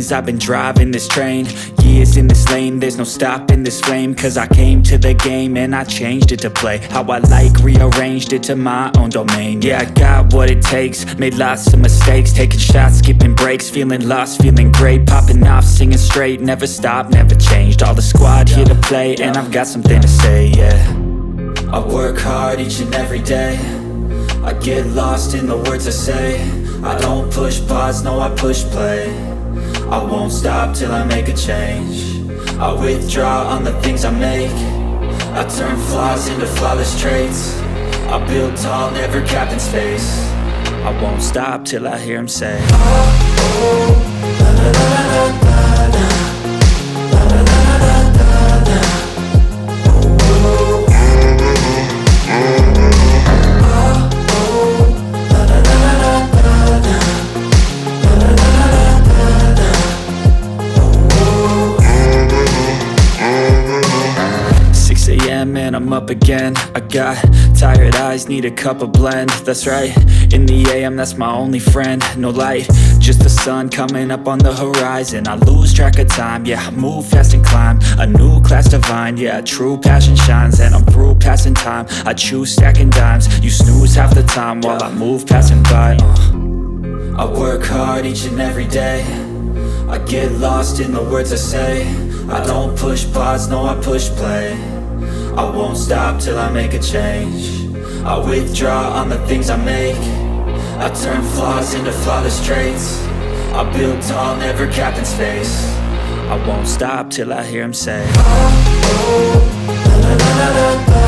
years I've been driving this train, years in this lane, there's no stopping this flame. Cause I came to the game and I changed it to play how I like, rearranged it to my own domain. Yeah, I got what it takes, made lots of mistakes, taking shots, skipping breaks, feeling lost, feeling great, popping off, singing straight, never stopped, never changed. All the squad here to play and I've got something to say, yeah. I work hard each and every day, I get lost in the words I say. I don't push pause, no I push play. I won't stop till I make a change. I withdraw on the things I make. I turn flaws into flawless traits. I build tall, never capped in space. I won't stop till I hear him say, oh, oh, la la la la la la. And I'm up again. I got tired eyes, need a cup of blend. That's right, in the AM, that's my only friend. No light, just the sun coming up on the horizon. I lose track of time, yeah, I move fast and climb a new class divine, yeah, true passion shines. And I'm through passing time, I choose stacking dimes. You snooze half the time while I move passing by. I work hard each and every day, I get lost in the words I say. I don't push pause, no I push play. I won't stop till I make a change. I withdraw on the things I make. I turn flaws into flawless traits. I build tall, never capped in space. I won't stop till I hear him say, oh, oh, la la la la la.